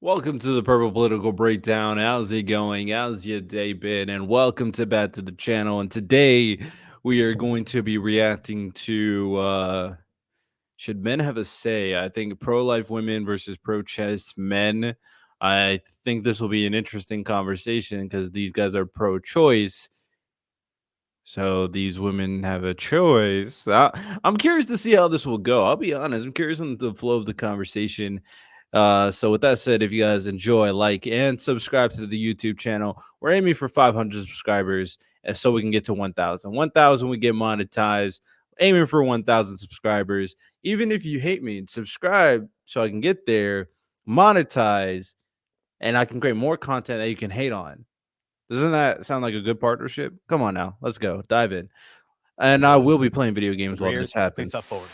Welcome to the Purple Political Breakdown. How's it going? How's your day been? And welcome back to the channel. And today we are going to be reacting to should men have a say? I think pro-life women versus pro-choice men. I think this will be an interesting conversation because these guys are pro-choice. So these women have a choice. I'm curious to see how this will go. I'll be honest. I'm curious on the flow of the conversation. So with that said, if you guys enjoy, like and subscribe to the YouTube channel. We're aiming for 500 subscribers, and so we can get to 1,000. 1,000, we get monetized. Aiming for 1,000 subscribers. Even if you hate me, subscribe so I can get there, monetize, and I can create more content that you can hate on. Doesn't that sound like a good partnership? Come on now, let's go dive in. And I will be playing video games while this Greers, please happens. step forward.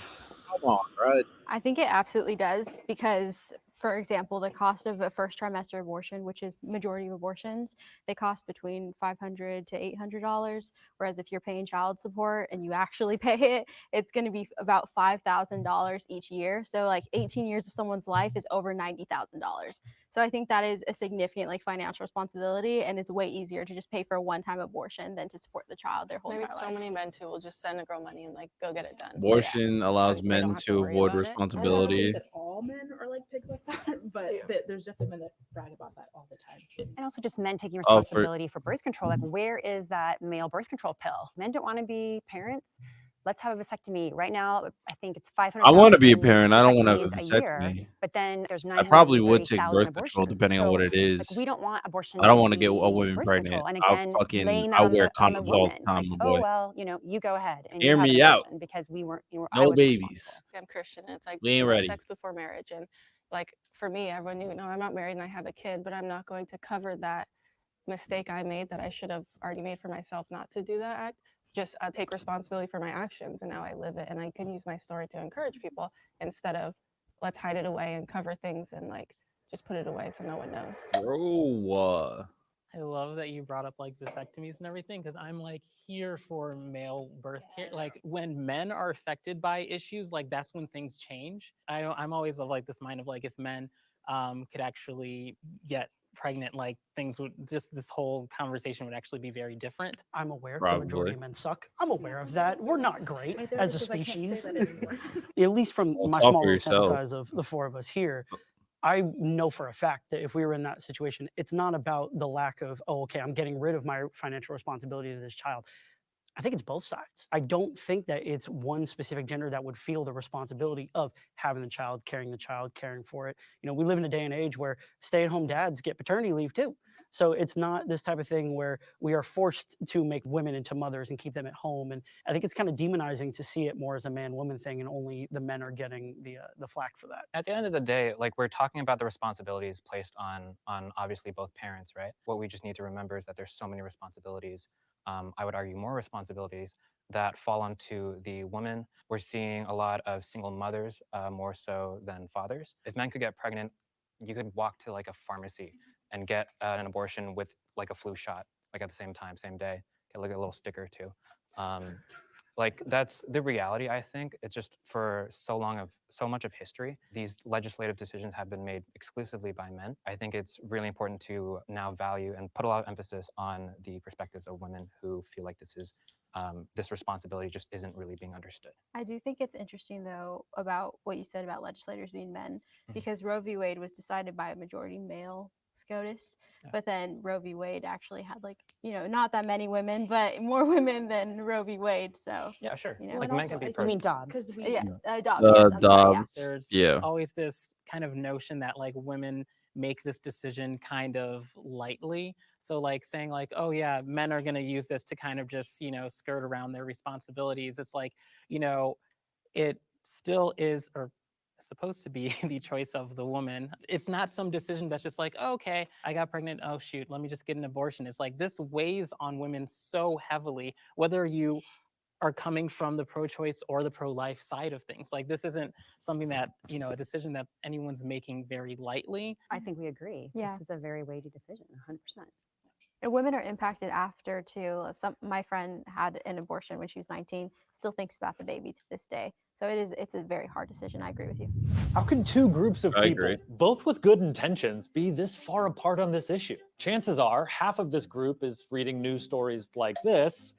Come on, right? I think it absolutely does because, for example, the cost of a first trimester abortion, which is majority of abortions, they cost between $500 to $800. Whereas if you're paying child support and you actually pay it, it's going to be about $5,000 each year. So like 18 years of someone's life is over $90,000. So I think that is a significant financial responsibility, and it's way easier to just pay for a one-time abortion than to support the child their whole Maybe entire so life. many men too will just send a girl money and go get it done. Abortion allows So they men don't have to to worry avoid about it. I don't responsibility. think that all men are like pigs like that, but there's definitely men that brag about that all the time. And also just men taking Oh, for responsibility for birth control. Like, where is that male birth control pill? Men don't want to be parents. Let's have a vasectomy. Right now, I think it's 500. I want to be a parent. I don't want to have a a year, vasectomy. but then there's I probably would take 930,000 birth control abortions. depending on what So, it is. like, we don't want abortion. I don't to want to get a be woman birth pregnant. control. And I'll again, laying that I'll on wear the condoms all woman. the time, Like, my oh boy. well, you go ahead and Hear you have me an out. abortion because we weren't. I No was babies. responsible. I'm Christian, and it's like We ain't ready. sex before marriage. And like for me, everyone knew, no, I'm not married and I have a kid, but I'm not going to cover that mistake I made that I should have already made for myself not to do that act. Just take responsibility for my actions, and now I live it, and I can use my story to encourage people instead of let's hide it away and cover things and just put it away so no one knows. Bro, I love that you brought up vasectomies and everything because I'm here for male birth care. Like when men are affected by issues, that's when things change. I'm always of this mind of if men could actually get pregnant, things would just this whole conversation would actually be very different. I'm aware the Probably. majority of men suck. I'm aware of that. We're not great Right there, as a because I can't say species. that anymore. At least from Well, my talk small for little yourself. sample size of the four of us here, I know for a fact that if we were in that situation, it's not about the lack of, oh, okay, I'm getting rid of my financial responsibility to this child. I think it's both sides. I don't think that it's one specific gender that would feel the responsibility of having the child, caring for it. We live in a day and age where stay-at-home dads get paternity leave too. So it's not this type of thing where we are forced to make women into mothers and keep them at home. And I think it's kind of demonizing to see it more as a man-woman thing, and only the men are getting the flack for that. At the end of the day, we're talking about the responsibilities placed on obviously both parents, right? What we just need to remember is that there's so many responsibilities. I would argue more responsibilities that fall onto the woman. We're seeing a lot of single mothers more so than fathers. If men could get pregnant, you could walk to a pharmacy and get an abortion with a flu shot, at the same time, same day. Get a little sticker too. That's the reality. I think it's just for so much of history, these legislative decisions have been made exclusively by men. I think it's really important to now value and put a lot of emphasis on the perspectives of women who feel like this responsibility just isn't really being understood. I do think it's interesting, though, about what you said about legislators being men, because Roe v. Wade was decided by a majority male SCOTUS, but then Roe v. Wade actually had not that many women, but more women than Roe v. Wade. So yeah, sure. Men can be You mean Dobbs? Because Dobbs. Yes, I'm sorry, Dobbs. There's always this kind of notion that women make this decision kind of lightly. So saying oh yeah, men are going to use this to kind of just, skirt around their responsibilities. It's it still is, or supposed to be the choice of the woman. It's not some decision that's just oh, okay, I got pregnant. Oh shoot, let me just get an abortion. It's this weighs on women so heavily, whether you are coming from the pro-choice or the pro-life side of things. This isn't something that, a decision that anyone's making very lightly. I think we agree. Yeah. This is a very weighty decision, 100%. And women are impacted after too. My friend had an abortion when she was 19, still thinks about the baby to this day. So it's a very hard decision. I agree with you. How could two groups of I people, agree. both with good intentions, be this far apart on this issue? Chances are half of this group is reading news stories like this,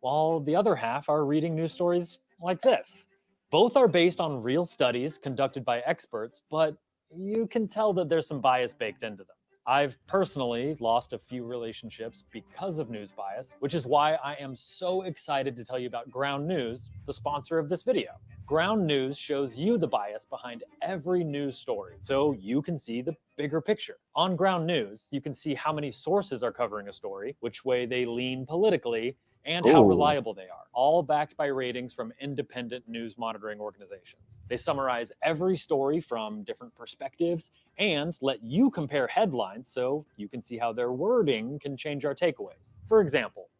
while the other half are reading news stories like this. Both are based on real studies conducted by experts, but you can tell that there's some bias baked into them. I've personally lost a few relationships because of news bias, which is why I am so excited to tell you about Ground News, the sponsor of this video. Ground News shows you the bias behind every news story, so you can see the bigger picture. On Ground News, you can see how many sources are covering a story, which way they lean politically, and how Ooh. reliable they are, all backed by ratings from independent news monitoring organizations. They summarize every story from different perspectives and let you compare headlines so you can see how their wording can change our takeaways. For example,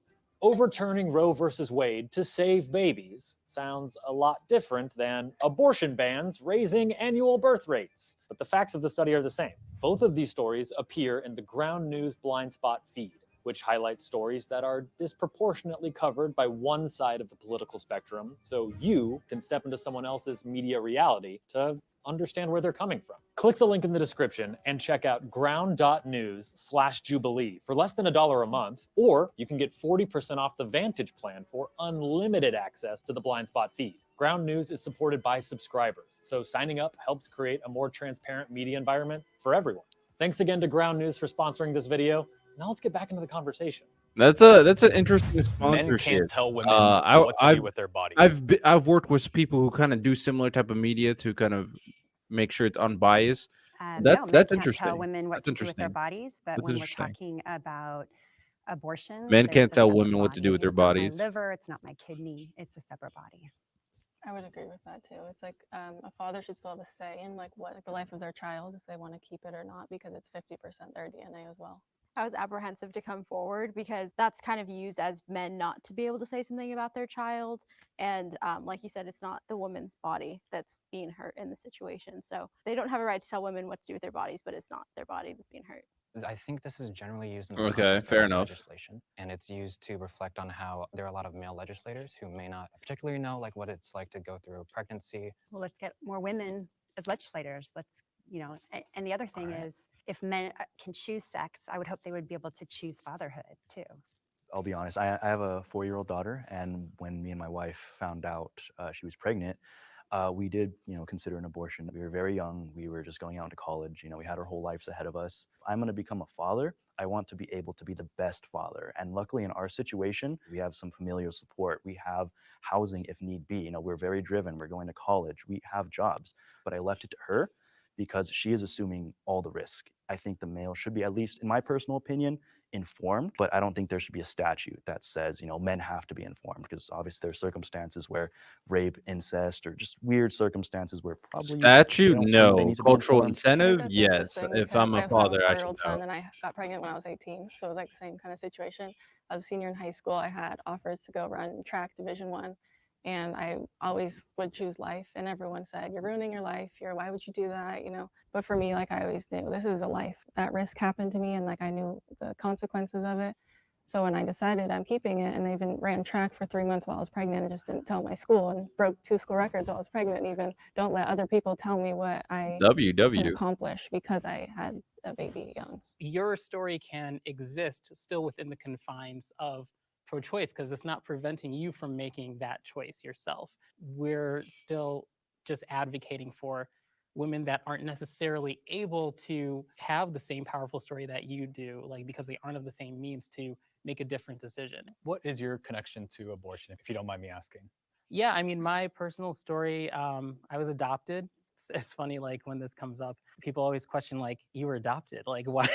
overturning Roe versus Wade to save babies sounds a lot different than abortion bans raising annual birth rates. But the facts of the study are the same. Both of these stories appear in the Ground News blind spot feed, which highlights stories that are disproportionately covered by one side of the political spectrum, so you can step into someone else's media reality to understand where they're coming from. Click the link in the description and check out ground.news/jubilee for less than $1 a month, or you can get 40% off the Vantage plan for unlimited access to the blind spot feed. Ground News is supported by subscribers, so signing up helps create a more transparent media environment for everyone. Thanks again to Ground News for sponsoring this video. Now let's get back into the conversation. That's an interesting Men sponsorship. can't tell women what to do with their bodies. I've worked with people who kind of do similar type of media to kind of make sure it's unbiased. No, men That's can't interesting. tell women what That's to do with their interesting. bodies, but That's when we're interesting. talking about abortion, Men there's can't a tell separate women what to do body. with their It's not bodies. my liver, it's not my kidney, it's a separate body. I would agree with that too. It's like a father should still have a say in like what the life of their child, if they want to keep it or not, because it's 50% their DNA as well. I was apprehensive to come forward because that's kind of used as men not to be able to say something about their child. And like you said, it's not the woman's body that's being hurt in the situation. So they don't have a right to tell women what to do with their bodies, but it's not their body that's being hurt. I think this is generally used in the Okay, context fair of enough. legislation, and it's used to reflect on how there are a lot of male legislators who may not particularly know like what it's like to go through pregnancy. Well, let's get more women as legislators. Let's, and the other thing is, if men can choose sex, I would hope they would be able to choose fatherhood too. I'll be honest, I have a 4-year-old daughter, and when me and my wife found out she was pregnant, we did, consider an abortion. We were very young. We were just going out into college. We had our whole lives ahead of us. If I'm going to become a father, I want to be able to be the best father. And luckily in our situation, we have some familial support. We have housing if need be. We're very driven. We're going to college. We have jobs. But I left it to her because she is assuming all the risk. I think the male should be, at least in my personal opinion, informed, but I don't think there should be a statute that says, men have to be informed, because obviously there are circumstances where rape, incest, or just weird circumstances where probably Statute, they no. need to be Cultural informed. I think incentive, that's yes. interesting If because I'm I a also have father, a I should 4-year-old know. son, and I got pregnant when I was 18, so it was like the same kind of situation. I was a senior in high school. I had offers to go run track Division I, and I always would choose life. And everyone said, "You're ruining your life. Why would you do that?" But for me, like I always knew, this is a life. That risk happened to me, and like I knew the consequences of it. So when I decided I'm keeping it, and I even ran track for 3 months while I was pregnant, and just didn't tell my school, and broke 2 school records while I was pregnant, and even don't let other people tell me what I can WW. accomplish because I had a baby young. Your story can exist still within the confines of pro-choice because it's not preventing you from making that choice yourself. We're still just advocating for women that aren't necessarily able to have the same powerful story that you do, like because they aren't of the same means to make a different decision. What is your connection to abortion, if you don't mind me asking? Yeah, I mean, my personal story, I was adopted. It's funny, like when this comes up, people always question, like, you were adopted. Like, why,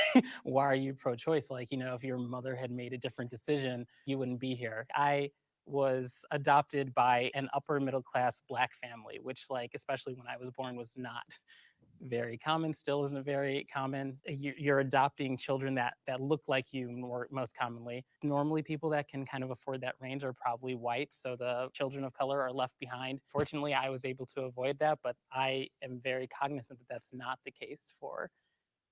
why are you pro-choice? Like, if your mother had made a different decision, you wouldn't be here. I was adopted by an upper middle class Black family, which, like, especially when I was born, was not very common, still isn't very common. You're adopting children that look like you most commonly. Normally, people that can kind of afford that range are probably white, so the children of color are left behind. Fortunately, I was able to avoid that, but I am very cognizant that that's not the case for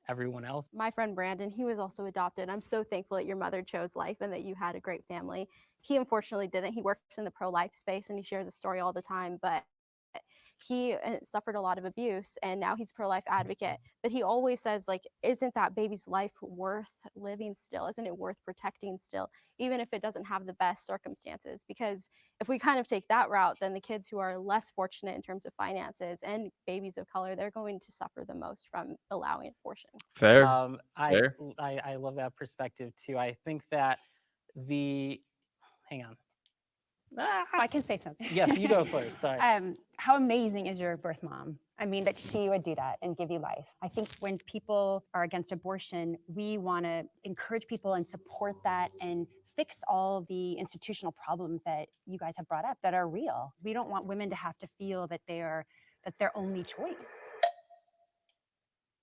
everyone else. My friend Brandon, he was also adopted. I'm so thankful that your mother chose life and that you had a great family. He unfortunately didn't. He works in the pro-life space and he shares a story all the time, but he suffered a lot of abuse and now he's a pro-life advocate. But he always says, like, isn't that baby's life worth living still? Isn't it worth protecting still, even if it doesn't have the best circumstances? Because if we kind of take that route, then the kids who are less fortunate in terms of finances and babies of color, they're going to suffer the most from allowing abortion. Fair. I love that perspective too. I think that hang on. I can say something. Yes, you go first. Sorry. How amazing is your birth mom? I mean, that she would do that and give you life. I think when people are against abortion, we want to encourage people and support that and fix all the institutional problems that you guys have brought up that are real. We don't want women to have to feel that that's their only choice.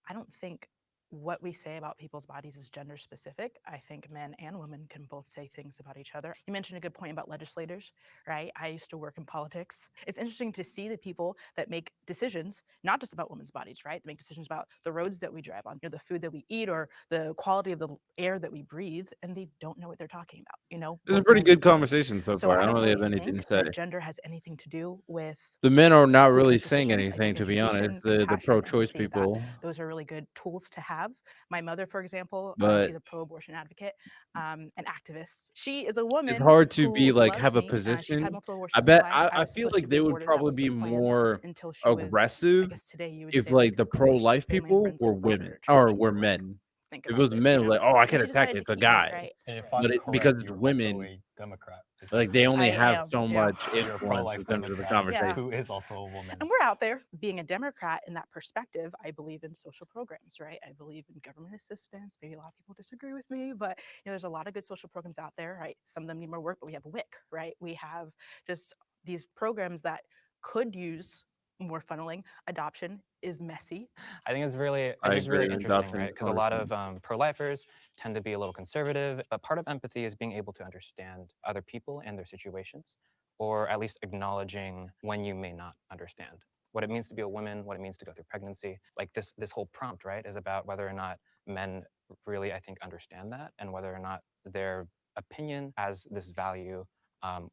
I don't think what we say about people's bodies is gender specific. I think men and women can both say things about each other. You mentioned a good point about legislators, right? I used to work in politics. It's interesting to see the people that make decisions, not just about women's bodies, right? They make decisions about the roads that we drive on, the food that we eat, or the quality of the air that we breathe, and they don't know what they're talking about. This is a both pretty men good and women. conversation so So far. I I don't don't really really have anything to think say. that gender has anything to do with The men are not who really make saying decisions. I anything, think to be honest. education, The compassion, pro-choice empathy, people. those are really good tools to have. My mother, for example, But she's a pro-abortion advocate, an activist. She is a woman it's hard to who be like loves have a me. She's had position. multiple I abortions in bet her life. I was feel supposed to like be they would aborted. That probably was be the plan more until she was, I aggressive guess today you would if say, like the close pro-life family and people friends were and brought her women to or church. were men. Think If it about was this, men, like, oh, I can she attack decided it. It's to a keep me, guy. right? And if I'm But because correct, it's you're also women, a Democrat. Is that like they only I have am, so yeah. much You're a influence pro-life in terms of the Democrat conversation. who is also a woman. And we're out there being a Democrat in that perspective. I believe in social programs, right? I believe in government assistance. Maybe a lot of people disagree with me, but there's a lot of good social programs out there, right? Some of them need more work, but we have WIC, right? We have just these programs that could use more funneling. Adoption is messy. I think it's really, I just really agree. interesting, Adoption right? is Because a lot of pro-lifers tend to be a little conservative, but part of empathy is being able to understand other people and their situations, or at least acknowledging when you may not understand what it means to be a woman, what it means to go through pregnancy. Like this whole prompt, right, is about whether or not men really, I think, understand that, and whether or not their opinion has this value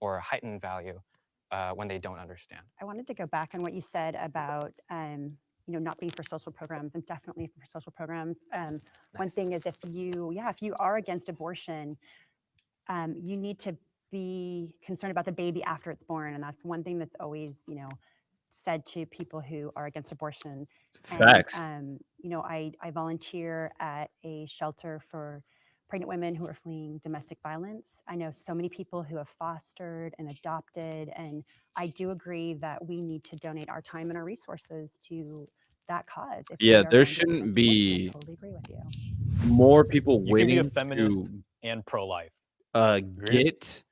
or a heightened value when they don't understand. I wanted to go back on what you said about not being for social programs. I'm definitely for social programs. One thing is if you are against abortion, you need to be concerned about the baby after it's born, and that's one thing that's always said to people who are against abortion. Facts. And I volunteer at a shelter for pregnant women who are fleeing domestic violence. I know so many people who have fostered and adopted, and I do agree that we need to donate our time and our resources to that cause. If we Yeah, are there going to shouldn't against abortion. I be totally agree with you. more people You can be a waiting feminist to and pro-life. get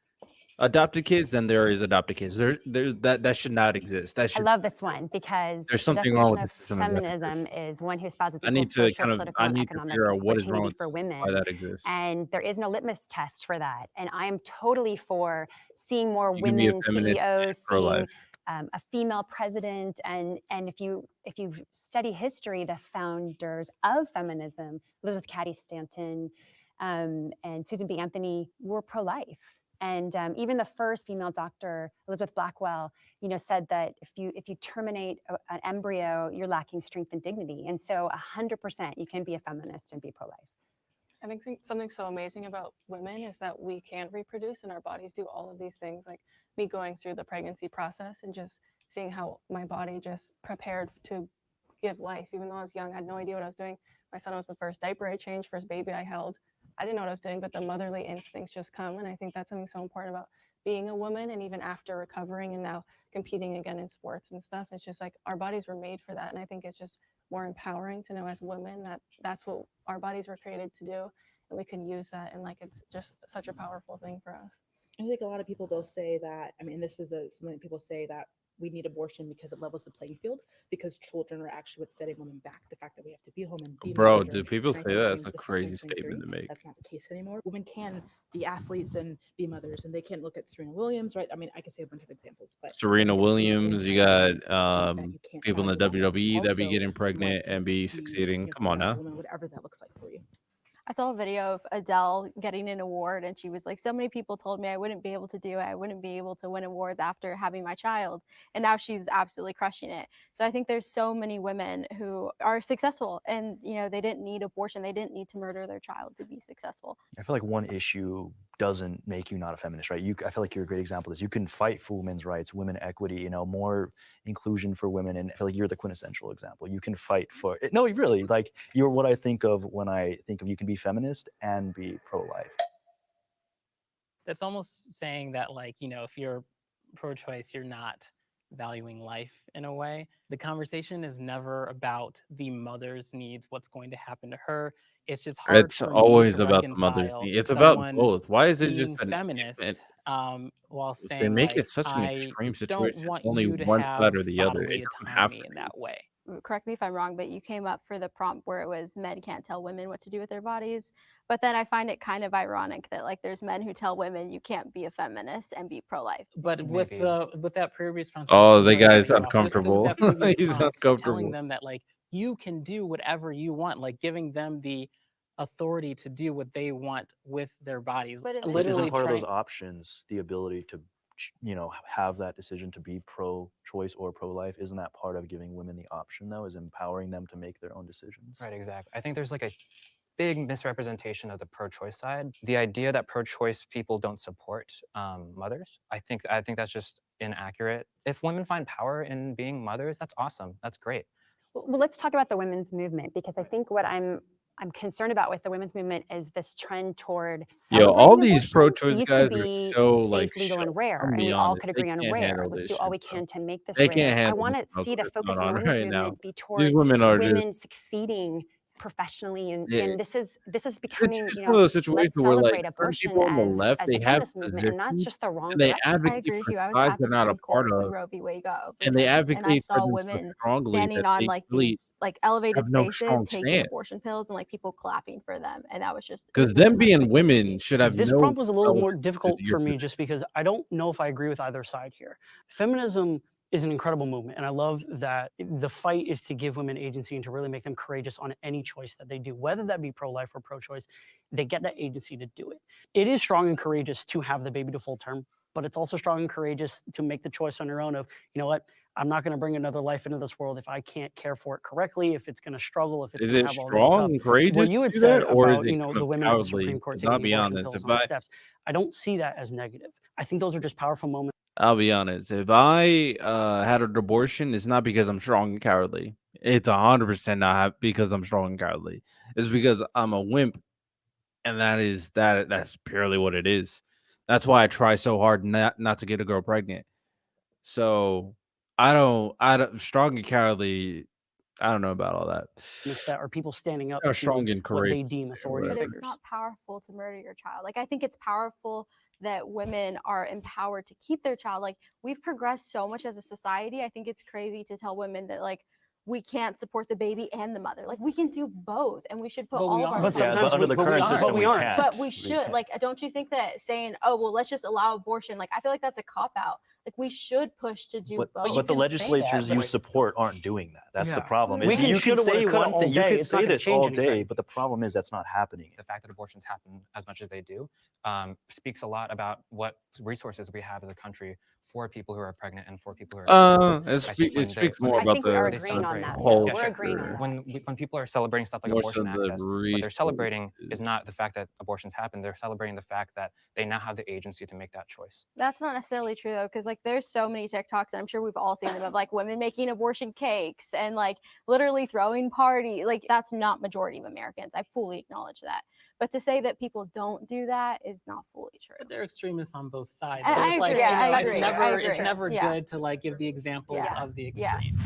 adopted kids than there is adopted kids. There's that should not exist. That I should love this one because there's the something wrong definition with the of system of justice. feminism is one who espouses I equal need to social, kind of political, and economic figure out what is wrong opportunity with for why women. that exists. And there is no litmus test for that. And I'm totally for seeing more You can be a women feminist and CEOs, pro-life. seeing a female president. And if you study history, the founders of feminism, Elizabeth Cady Stanton and Susan B. Anthony, were pro-life. And even the first female doctor, Elizabeth Blackwell, said that if you terminate an embryo, you're lacking strength and dignity. And so 100% you can be a feminist and be pro-life. I think something so amazing about women is that we can reproduce and our bodies do all of these things. Like me going through the pregnancy process and just seeing how my body just prepared to give life. Even though I was young, I had no idea what I was doing. My son was the first diaper I changed, first baby I held. I didn't know what I was doing, but the motherly instincts just come. And I think that's something so important about being a woman. And even after recovering and now competing again in sports and stuff, it's just like our bodies were made for that. And I think it's just more empowering to know as women that that's what our bodies were created to do. And we can use that. And like, it's just such a powerful thing for us. I think a lot of people, they'll say that, this is something that people say, that we need abortion because it levels the playing field, because children are actually what's setting women back. The fact that we have to be home and be Bro, monitored. do people And I say think that? in That's a this is crazy statement 2023, to make. that's not the case anymore. Women can be athletes and be mothers, and they can't look at Serena Williams, right? I mean, I could say a bunch of examples, but I Serena think it's really Williams, you important got that you can't people in the value that. WWE that be Also, getting you want pregnant to and be be, succeeding. Come on successful now. woman, whatever that looks like for you. I saw a video of Adele getting an award, and she was like, so many people told me I wouldn't be able to do it. I wouldn't be able to win awards after having my child. And now she's absolutely crushing it. So I think there's so many women who are successful, and, you know, they didn't need abortion. They didn't need to murder their child to be successful. I feel like one issue doesn't make you not a feminist, right? I feel like you're a great example of this. You can fight for women's rights, women equity, you know, more inclusion for women, and I feel like you're the quintessential example. You can fight for it. No, really, like you're what I think of when I think of you can be feminist and be pro-life. That's almost saying that, like, you know, if you're pro-choice, you're not valuing life in a way. The conversation is never about the mother's needs, what's going to happen to her. It's just hard It's for me always to about the mother's reconcile need. It's about someone both. Why is it being just an feminist while they saying, make like, it such an I extreme don't situation. want Only you to one side have or the other. It bodily doesn't have autonomy to in be. that way. Correct me if I'm wrong, but you came up for the prompt where it was men can't tell women what to do with their bodies. But then I find it kind of ironic that, like, there's men who tell women you can't be a feminist and be pro-life. But with Maybe. that previous prompt, Oh, I'm the sorry to cut guy's you off. With uncomfortable. that previous He's prompt, telling uncomfortable. them that, like, you can do whatever you want, like giving them the authority to do what they want with their bodies. But in But this Literally isn't part of those trying- options the ability to, you know, have that decision to be pro-choice or pro-life? Isn't that part of giving women the option, though, is empowering them to make their own decisions? Right, exactly. I think there's like a big misrepresentation of the pro-choice side. The idea that pro-choice people don't support mothers, I think that's just inaccurate. If women find power in being mothers, that's awesome. That's great. Well, let's talk about the women's movement, because I think what I'm concerned about with the women's movement is this trend toward Yo, all celebrating these abortion. pro-choice It used guys to are be so safe, like legal, and shook. rare, I'm and be we all honest, could they agree on can't rare. handle Let's this do all shit, we bro. can to make this They rare. can't I handle want this to see the nonsense focus going in the on women's right now. movement be These toward women are just women succeeding professionally, and, Yeah. and this is It's becoming, just you one of know, those situations let's where like celebrate certain abortion people on the left, as they the have feminist movement, and that's positions just the wrong and they direction. I advocate agree with for you. I was sides at they're the not a Supreme part Court when of, Roe v. Wade got and they overturned, and I advocate for saw them so women strongly standing that on they like really these like elevated have no spaces strong taking stance. abortion pills, and like people clapping for them, and that was just Because really them being frustrating to women see. should have This no prompt was a little more relevance to difficult your for me position. just because I don't know if I agree with either side here. Feminism is an incredible movement, and I love that the fight is to give women agency and to really make them courageous on any choice that they do, whether that be pro-life or pro-choice. They get that agency to do it. It is strong and courageous to have the baby to full term, but it's also strong and courageous to make the choice on your own of, you know what, I'm not going to bring another life into this world if I can't care for it correctly, if it's going to struggle, if it's Is going it to have all this strong stuff. and courageous What you to had do that, said or is about, it you know, kind the of women at the cowardly? Supreme Court 'Cause I'll taking be abortion honest, pills if on the steps, I don't see that as negative. I think those are just powerful moments. I'll be honest, if I had an abortion, it's not because I'm strong and cowardly. It's 100% not because I'm strong and cowardly. It's because I'm a wimp, and that's purely what it is. That's why I try so hard not to get a girl pregnant. So I don't strong and cowardly. I don't know about all that. That are people standing up How to strong and what they courageous deem or authority But whatever. it's figures. not powerful to murder your child. Like, I think it's powerful that women are empowered to keep their child. Like, we've progressed so much as a society. I think it's crazy to tell women that, like, we can't support the baby and the mother. Like, we can do both, and we should put But we all of our are. But Yeah, sometimes under the but we current aren't. system, But we aren't. But we We should. can't. Like, don't you think that saying, oh, well, let's just allow abortion, like, I feel like that's a cop out. Like, we should push to do But, both. but the can say that, legislatures but you like- support aren't doing that. That's the Yeah. problem. We Is can you shoulda, can say woulda, coulda one all thing, you day. could It's not say gonna this change all day, anything. but the problem is that's not happening. The fact that abortions happen as much as they do speaks a lot about what resources we have as a country for people who are pregnant and for people who are It speaks more I about think we are the agreeing on that. whole Yeah, we're agreeing on picture. that. when people are celebrating stuff like More abortion so the access, what they're celebrating is resources. not the fact that abortions happen. They're celebrating the fact that they now have the agency to make that choice. That's not necessarily true though, because like there's so many TikToks, and I'm sure we've all seen them, of like women making abortion cakes and like literally throwing party. Like, that's not majority of Americans. I fully acknowledge that. But to say that people don't do that is not fully true. But they're extremists on both sides. I So it's agree, like, I you know, agree, it's I never agree. it's never Yeah. good to like give the examples Yeah. of the Yeah. extreme.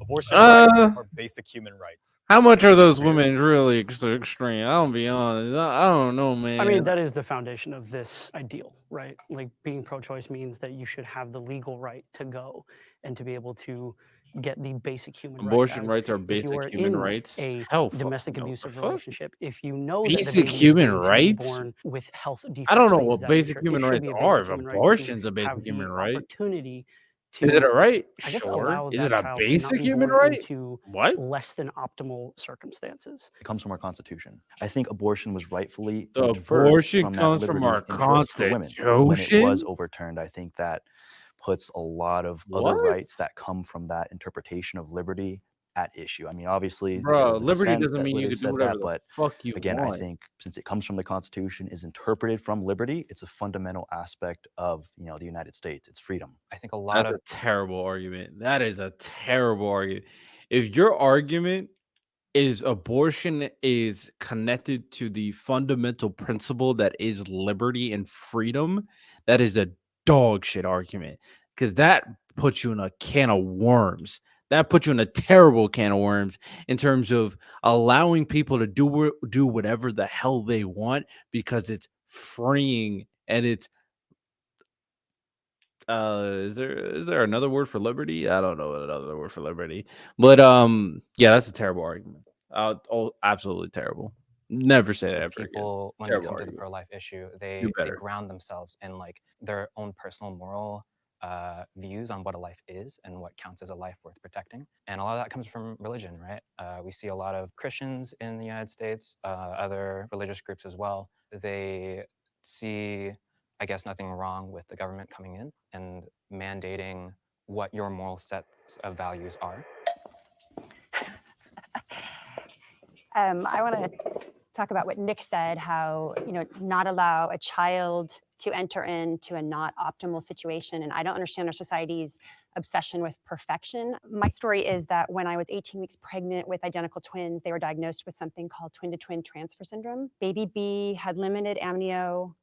Abortion rights Uh, are basic human rights. How much are those Period. women really extreme? I'll be honest. I don't know, man. I mean, that is the foundation of this ideal, right? Like being pro-choice means that you should have the legal right to go and to be able to get the basic human Abortion right. As rights are if you basic are human in rights. a Hell, domestic no. The abusive fuck? relationship, if you know that the Basic baby is human going to be rights? born with health defects, I don't know things of what that basic nature, human it should rights be a are. basic If human right to abortion's a basic have the human right, opportunity is it to, a right? I guess, Sure. allow Is that it a child to not basic be human born right? into What? less than optimal circumstances. It comes from our Constitution. I think abortion was rightfully The deferred abortion from that comes from liberty our of interest for women. When it was Constitution? overturned, I think that puts a lot of What? other rights that come from that interpretation of liberty at issue. I mean, obviously, there Bro, was a liberty dissent doesn't that mean you later can do said whatever that, the but fuck you again, I want. think since it comes from the Constitution, is interpreted from liberty, it's a fundamental aspect of the United States. It's freedom. I think a lot That's of a terrible argument. That is a terrible argument. If your argument is abortion is connected to the fundamental principle that is liberty and freedom, that is a dog shit argument because that puts you in a can of worms. That puts you in a terrible can of worms in terms of allowing people to do whatever the hell they want because it's freeing and it's is there another word for liberty? I don't know another word for liberty. But yeah, that's a terrible argument. Absolutely terrible. Never say that with ever again. people when they Terrible come to the argument. pro-life issue, Do they better. ground themselves in like their own personal moral views on what a life is and what counts as a life worth protecting. And a lot of that comes from religion, right? We see a lot of Christians in the United States, other religious groups as well. They see, I guess, nothing wrong with the government coming in and mandating what your moral sets of values are. I want to talk about what Nick said, how, not allow a child to enter into a not optimal situation. And I don't understand our society's obsession with perfection. My story is that when I was 18 weeks pregnant with identical twins, they were diagnosed with something called twin-to-twin transfer syndrome. Baby B had limited amnio.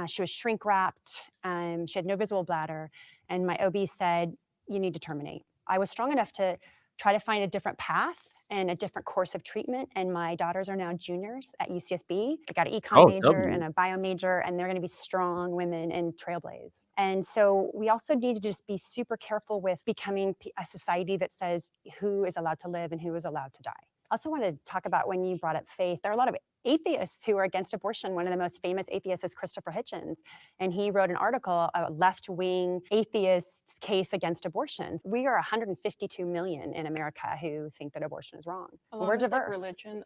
She was shrink wrapped. She had no visible bladder. And my OB said, you need to terminate. I was strong enough to try to find a different path and a different course of treatment. And my daughters are now juniors at UCSB. They got an econ major and a bio major, and they're going to be strong women and trailblaze. And so we also need to just be super careful with becoming a society that says who is allowed to live and who is allowed to die. I also want to talk about when you brought up faith. There are a lot of atheists who are against abortion. One of the most famous atheists is Christopher Hitchens, and he wrote an article, a left-wing atheist's case against abortion. We are 152 million in America who think that abortion is wrong. Along We're with, like, diverse. religion,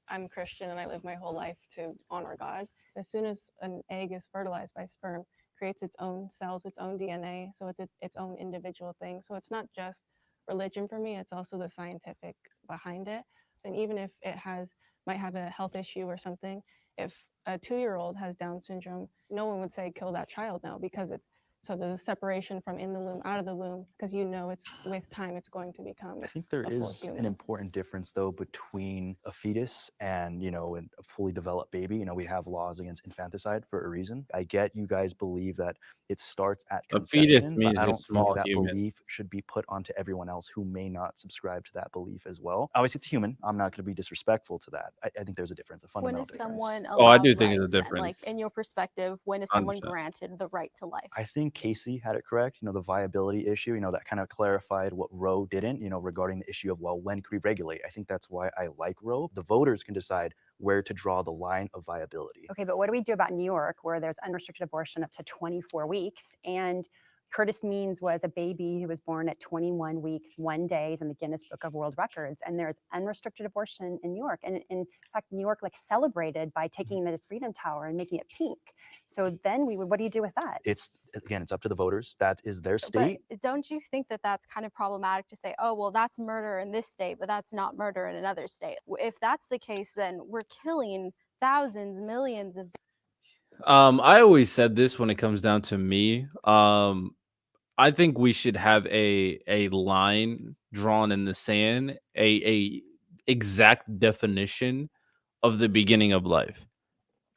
I'm Christian and I live my whole life to honor God. As soon as an egg is fertilized by sperm, creates its own cells, its own DNA, so it's its own individual thing. So it's not just religion for me, it's also the scientific behind it. And even if it might have a health issue or something, if a 2-year-old has Down syndrome, no one would say kill that child now because so there's a separation from in the womb, out of the womb, because it's with time it's going to become. I think there a full is an human. important difference, though, between a fetus and a fully developed baby. We have laws against infanticide for a reason. I get you guys believe that it starts at A fetus conception, means but I a don't think small that human. belief should be put onto everyone else who may not subscribe to that belief as well. Obviously, it's human. I'm not going to be disrespectful to that. I think there's a difference, a When fundamental is difference. someone Oh, I allowed do think it's a rights then? difference. Like, in your perspective, when is someone 100%. granted the right to life? I think Casey had it correct. The viability issue, that kind of clarified what Roe didn't, regarding the issue of, well, when could we regulate? I think that's why I like Roe. The voters can decide where to draw the line of viability. Okay, but what do we do about New York, where there's unrestricted abortion up to 24 weeks? And Curtis Means was a baby who was born at 21 weeks, 1 day, is in the Guinness Book of World Records. And there's unrestricted abortion in New York. And in fact, New York celebrated by taking the Freedom Tower and making it pink. So then what do you do with that? It's up to the voters. That is their state. But don't you think that that's kind of problematic to say, oh, well, that's murder in this state, but that's not murder in another state? If that's the case, then we're killing thousands, millions of. I always said this when it comes down to me. I think we should have a line drawn in the sand, a exact definition of the beginning of life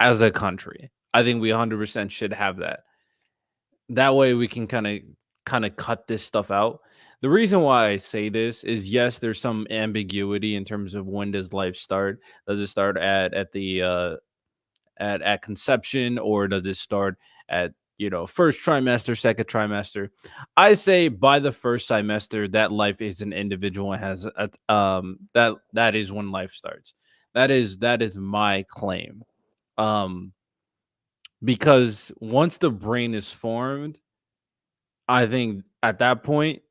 as a country. I think we 100% should have that. That way we can kind of cut this stuff out. The reason why I say this is, yes, there's some ambiguity in terms of when does life start. Does it start at the at conception, or does it start at, first trimester, second trimester? I say by the first trimester that life is an individual and has that is when life starts. That is my claim. Um because once the brain is formed, I think at that point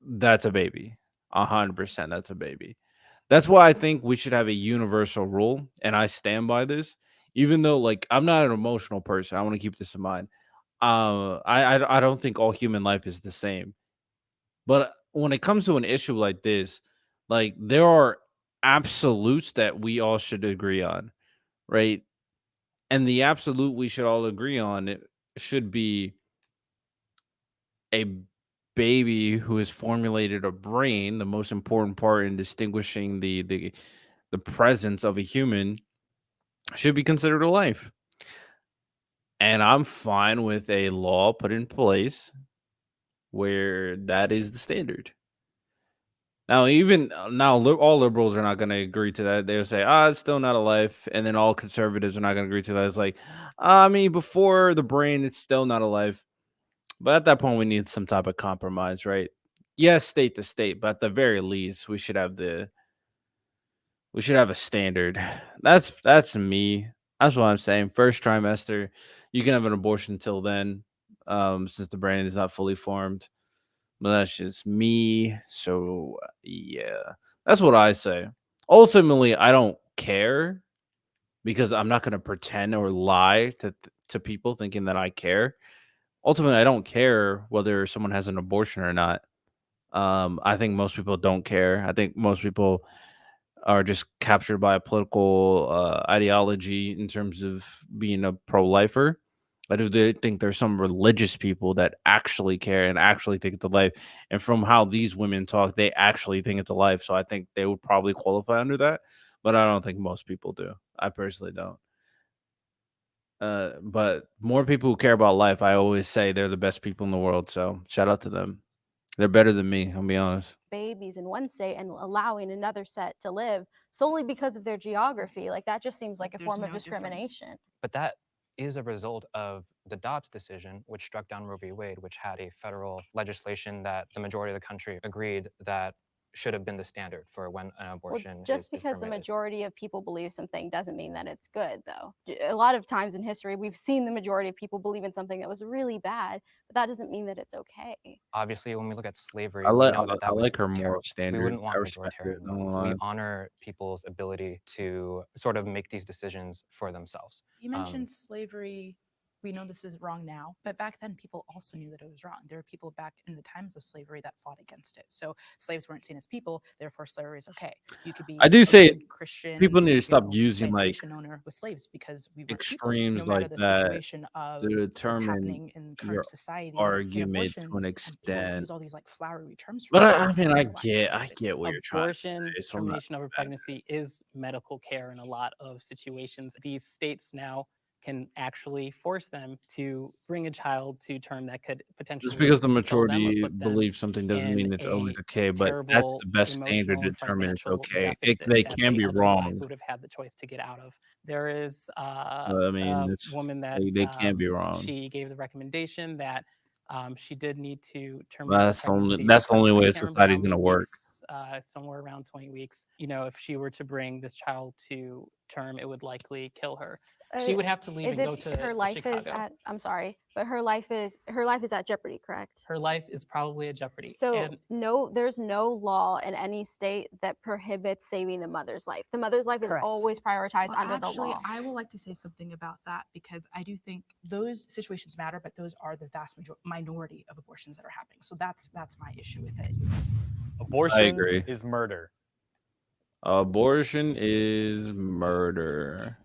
that's a baby. 100% that's a baby. That's why I think we should have a universal rule, and I stand by this. Even though, like, I'm not an emotional person, I want to keep this in mind. I don't think all human life is the same. But when it comes to an issue like this, like, there are absolutes that we all should agree on, right? And the absolute we should all agree on it should be a baby who has formulated a brain, the most important part in distinguishing the presence of a human, should be considered a life. And I'm fine with a law put in place where that is the standard. Now, even now, all liberals are not going to agree to that. They'll say, "Ah, it's still not a life," and then all conservatives are not going to agree to that. It's like, I mean, before the brain, it's still not a life. But at that point, we need some type of compromise, right? Yes, state to state, but at the very least, we should have a standard. That's me. That's what I'm saying. First trimester, you can have an abortion until then, since the brain is not fully formed. But that's just me. So yeah, that's what I say. Ultimately, I don't care because I'm not going to pretend or lie to people thinking that I care. Ultimately, I don't care whether someone has an abortion or not. I think most people don't care. I think most people are just captured by a political ideology in terms of being a pro-lifer. I do think there's some religious people that actually care and actually think it's a life. And from how these women talk, they actually think it's a life. So I think they would probably qualify under that. But I don't think most people do. I personally don't. But more people who care about life, I always say they're the best people in the world. So shout out to them. They're better than me, I'll be honest. Babies in one state and allowing another set to live solely because of their geography. Like, that just seems like a There's form of no difference. discrimination. But that is a result of the Dobbs decision, which struck down Roe v. Wade, which had a federal legislation that the majority of the country agreed that should have been the standard for when an abortion Well, just is because the permitted. majority of people believe something doesn't mean that it's good, though. A lot of times in history, we've seen the majority of people believe in something that was really bad, but that doesn't mean that it's okay. Obviously, when we look at slavery, I we like know I, that that I was like her moral terrible. standard. We wouldn't I want respect it. majoritarian I won't rule. We lie. honor people's ability to sort of make these decisions for themselves. You mentioned slavery. We know this is wrong now, but back then people also knew that it was wrong. There were people back in the times of slavery that fought against it. So slaves weren't seen as people, therefore slavery is okay. You could be I do a say good Christian, people need to stop using like plantation owner with slaves because we were people. extremes No matter like the that situation of to what's determine happening in your current society and argument abortion, to an and people extent. use all these like flowery terms for But it. I It's mean, not I real get I acceptance. get what you're trying to Abortion, say, so I'm not termination of a mad at pregnancy is medical care in a lot of situations. These states now can actually force them to bring a child to term that could it. Just potentially because the kill them or majority put them believes something doesn't in mean it's always a okay, but that's terrible the best standard emotional to and determine it's financial okay. deficit They that can they be wrong. otherwise would have had the choice to get out of. There is So I mean, a it's woman that they can be wrong. she gave the recommendation that she did need to terminate her That's the only pregnancy that's the because only I way can't remember how society's many gonna work. weeks, somewhere around 20 weeks. You know, if she were to bring this child to term, it would likely kill her. She would have to leave Is and go it to her life is Chicago. at? I'm sorry, but her life is at jeopardy, correct? Her life is probably at jeopardy. So And no, there's no law in any state that prohibits saving the mother's life. The mother's life is Correct. always prioritized Well, under actually, the law. I would like to say something about that because I do think those situations matter, but those are the vast minority of abortions that are happening. So that's my issue with it. Abortion agree. is murder. Abortion is murder.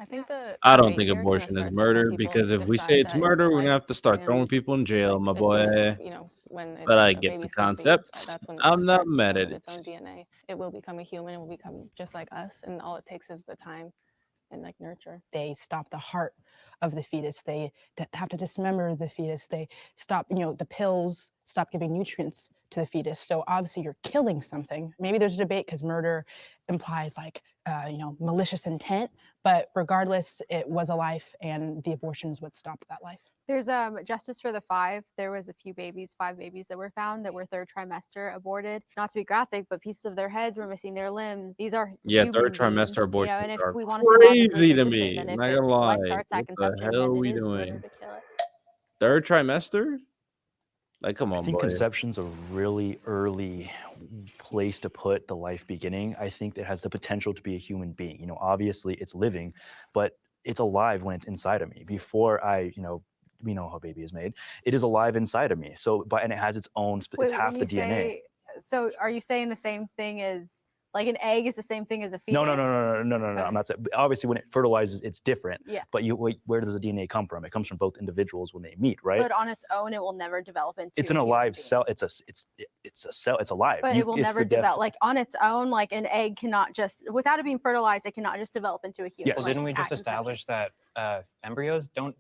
I think the I don't debate think here kind of abortion is starts with how murder people because if we say decide it's that it's a murder, we're life, gonna have to start throwing and people in jail, like my as soon as boy. when But I a get the baby's conceived, concept. that's when the life I'm not starts. It mad comes at with it. its own DNA. It will become a human. It will become just like us, and all it takes is the time and like nurture. They stop the heart of the fetus. They have to dismember the fetus. They stop, the pills stop giving nutrients to the fetus. So obviously you're killing something. Maybe there's a debate because murder implies like, malicious intent, but regardless, it was a life and the abortion is what stopped that life. There's justice for the 5. There was a few babies, 5 babies that were found that were 3rd trimester aborted. Not to be graphic, but pieces of their heads were missing, their limbs. These are Yeah, human 3rd trimester beings, abortions and if are we want to say logically crazy to interested, me. then I'm if not gonna lie. life starts at What the conception, hell are then we it is murder doing? to kill it. 3rd trimester? Like, come I on, think boy. conception's a really early place to put the life beginning. I think it has the potential to be a human being. You know, obviously it's living, but it's alive when it's inside of me. Before we know how a baby is made. It is alive inside of me. So, and it has its own. It's Wait, half when the you DNA. say, so are you saying the same thing as, like, an egg is the same thing as a fetus? No. I'm not saying. Obviously, when it fertilizes, it's different. Yeah. But where does the DNA come from? It comes from both individuals when they meet, right? But on its own, it will never develop into. It's an a human alive being. cell. It's a cell. It's alive. But it will never develop, like, on its own. Like, an egg cannot just, without it being fertilized, it cannot just develop into a human. Yes. Well, like, didn't we at just conception. establish that embryos don't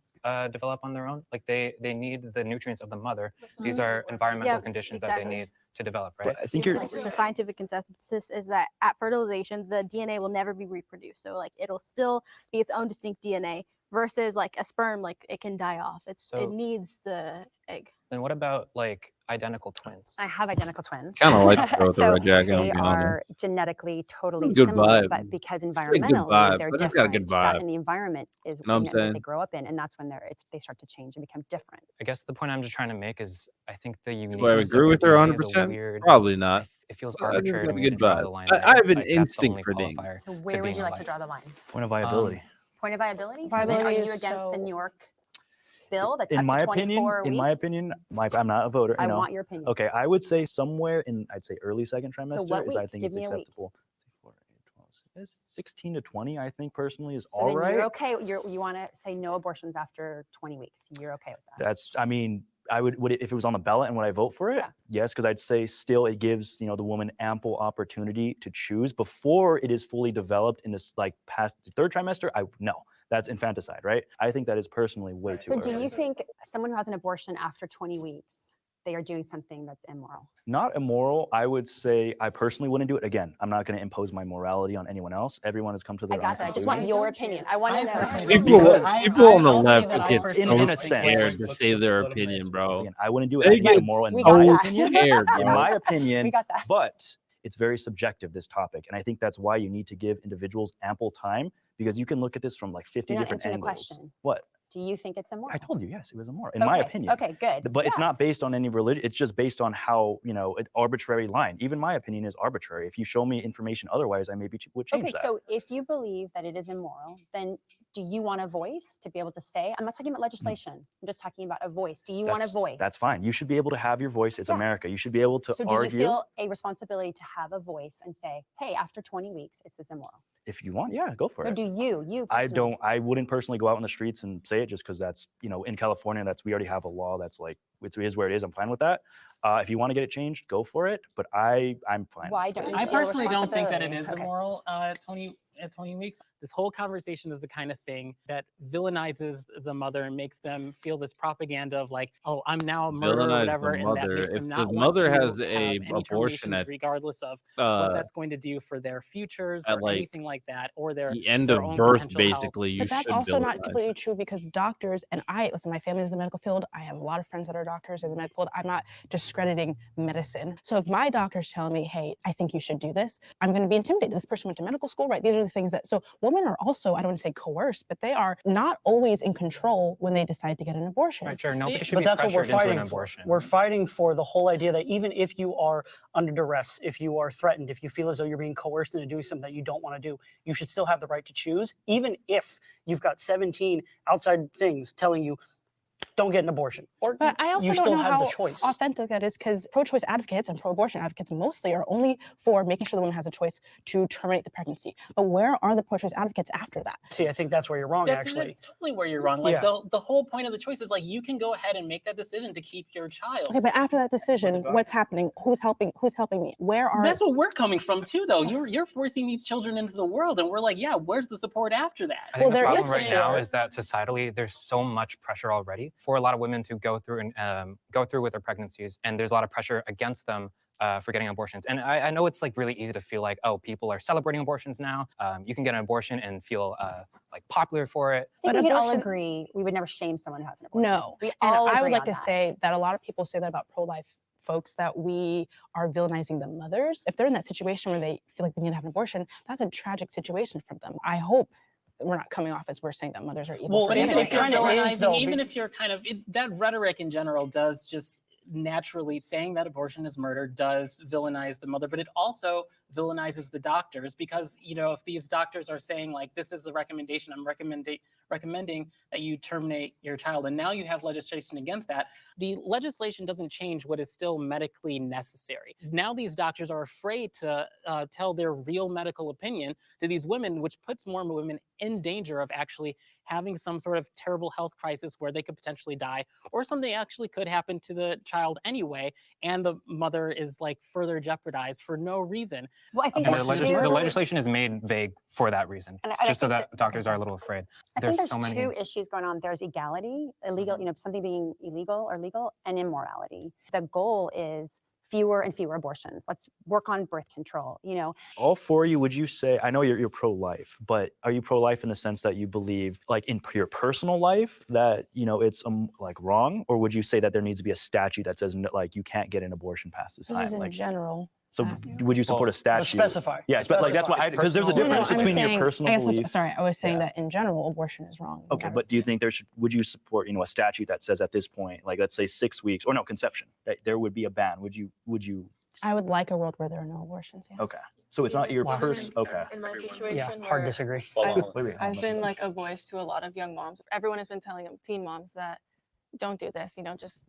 develop on their own? Like they need the nutrients of the mother. These are environmental conditions that they need to develop, right? But I think the scientific consensus is that at fertilization, the DNA will never be reproduced. So, like, it'll still be its own distinct DNA versus, like, a sperm, like, it can die off. It needs the egg. Then what about like identical twins? I have identical twins. Kind of like to go with the So red jacket. they I'm are genetically totally Good similar, vibe. but because Good environmentally vibe. they're But it's got a different, good vibe. and the environment is Know what I'm that saying? they grow up in, and that's when they start to change and become different. I guess the point I'm just trying to make is I think the Do I uniqueness agree of with their her DNA is a 100%? weird. Probably not. It feels I think arbitrary got to a me good to draw vibe. the line. I have an Like, that's the instinct only for qualifier things. So to where would being you like to alive. draw the line? point of viability. Point of viability? So then are Viability you is against the so- New York bill that's In up my to opinion, 24 weeks? I'm not a voter. I you know. want your opinion. Okay, I would say somewhere in, I'd say early second trimester what is I week? think Give it's me a week. acceptable. 16 to 20, I think personally is So all then right. you're okay. You want to say no abortions after 20 weeks. You're okay with that? That's, I mean, I would if it was on the ballot and would I vote for it? Yeah. Yes, because I'd say still it gives the woman ample opportunity to choose before it is fully developed in this like past the 3rd trimester. No, that's infanticide, right? I think that is personally way too So early. do you think someone who has an abortion after 20 weeks, they are doing something that's immoral? Not immoral. I would say I personally wouldn't do it. Again, I'm not going to impose my morality on anyone else. Everyone has come to their I got own that. I just conclusion. want your opinion. I want to know. People on the I'll say left that I get personally so in a sense. scared to say their opinion, bro. Again, I wouldn't do it. I They think it's get immoral in We my got that. opinion. scared, In bro. my opinion, We got that. but it's very subjective, this topic. And I think that's why you need to give individuals ample time, because you can look at this from like 50 You're not different answering the angles. question. What? Do you think it's immoral? I told you, yes, it was immoral, in my opinion. Okay, good. But it's Yeah. not based on any religion. It's just based on how, an arbitrary line. Even my opinion is arbitrary. If you show me information otherwise, I maybe would change Okay, that. so if you believe that it is immoral, then do you want a voice to be able to say? I'm not talking about legislation. I'm just talking about a voice. Do you want a voice? That's fine. You should be able to have your voice. It's Yeah. America. You should be able to So do argue. you feel a responsibility to have a voice and say, hey, after 20 weeks, it's immoral? If you want, yeah, go for Or it. do you I personally? I wouldn't personally go out on the streets and say it just because that's, in California, we already have a law that's like, it is where it is. I'm fine with that. If you want to get it changed, go for it. But I'm fine. Why with don't it. you I feel a personally don't think that it responsibility? is Okay. immoral at 20 weeks. This whole conversation is the kind of thing that villainizes the mother and makes them feel this propaganda of like, oh, I'm now a murderer or Villainize whatever, the and that mother. makes them If not the want mother to has a have any abortion terminations at regardless of what that's going to do for their futures or like, anything like that, or their the end their of own birth, potential health. basically, you But that's should also not villainize. completely true because doctors, and listen, my family is in the medical field. I have a lot of friends that are doctors in the medical field. I'm not discrediting medicine. So if my doctor's telling me, hey, I think you should do this, I'm going to be intimidated. This person went to medical school, right? These are the things so women are also, I don't want to say coerced, but they are not always in control when they decide to get an abortion. Right, sure. Nobody should But be that's what we're pressured into an fighting for. abortion. We're fighting for the whole idea that even if you are under duress, if you are threatened, if you feel as though you're being coerced into doing something that you don't want to do, you should still have the right to choose, even if you've got 17 outside things telling you, don't get an abortion. Or But I also you don't still know have how the choice. authentic that is because pro-choice advocates and pro-abortion advocates mostly are only for making sure the woman has a choice to terminate the pregnancy. But where are the pro-choice advocates after that? See, I think that's where you're wrong, actually. That's totally where you're wrong. Like Yeah. the whole point of the choice is like you can go ahead and make that decision to keep your child. Okay, but after that decision, what's happening? Who's helping me? Where are That's what we're coming from too, though. You're forcing these children into the world, and we're like, yeah, where's the support after that? I think the there problem is right now support. is that societally there's so much pressure already for a lot of women to go through with their pregnancies, and there's a lot of pressure against them for getting abortions. And I know it's like really easy to feel like, oh, people are celebrating abortions now. You can get an abortion and feel like popular for it. I think But we could all abortion- agree we would never shame someone who has an abortion. No. We And all I agree would like on to that. say that a lot of people say that about pro-life folks, that we are villainizing the mothers. If they're in that situation where they feel like they need to have an abortion, that's a tragic situation for them. I hope we're not coming off as we're saying that mothers are evil. Well, for But and even getting if it you're it. kinda is, villainizing, though, even if you're kind of that rhetoric in general does just naturally saying that abortion is murder does villainize the mother, but it also villainizes the doctors, because if these doctors are saying like, this is the recommendation, I'm recommending that you terminate your child, and now you have legislation against that. The legislation doesn't change what is still medically necessary. Now these doctors are afraid to tell their real medical opinion to these women, which puts more women in danger of actually having some sort of terrible health crisis where they could potentially die, or something actually could happen to the child anyway, and the mother is like further jeopardized for no reason. Well, I think And there's the two. legislation is made vague for that reason, And I just so think that doctors are a little afraid. I think there's so many. two issues going on. There's equality, illegal, something being illegal or legal, and immorality. The goal is fewer and fewer abortions. Let's work on birth control. All four of you, would you say, I know you're pro-life, but are you pro-life in the sense that you believe, like in your personal life, that it's like wrong, or would you say that there needs to be a statute that says like you can't get an abortion past this This time? is in Like, general. so would you support a But statute? specify. Yes, but like that's why, because there's a personal. difference I'm between saying, your personal I guess belief. sorry, I was saying Yeah. that in general, abortion is wrong. Okay, Never- but do you think would you support, a statute that says at this point, like let's say 6 weeks, or no, conception, that there would be a ban? Would you? I would like a world where there are no abortions. Yes. Okay, so it's not your Wow. okay. In my situation, Yeah, hard where disagree. I've been like a voice to a lot of young moms. Everyone has been telling them, teen moms, that don't do this. Just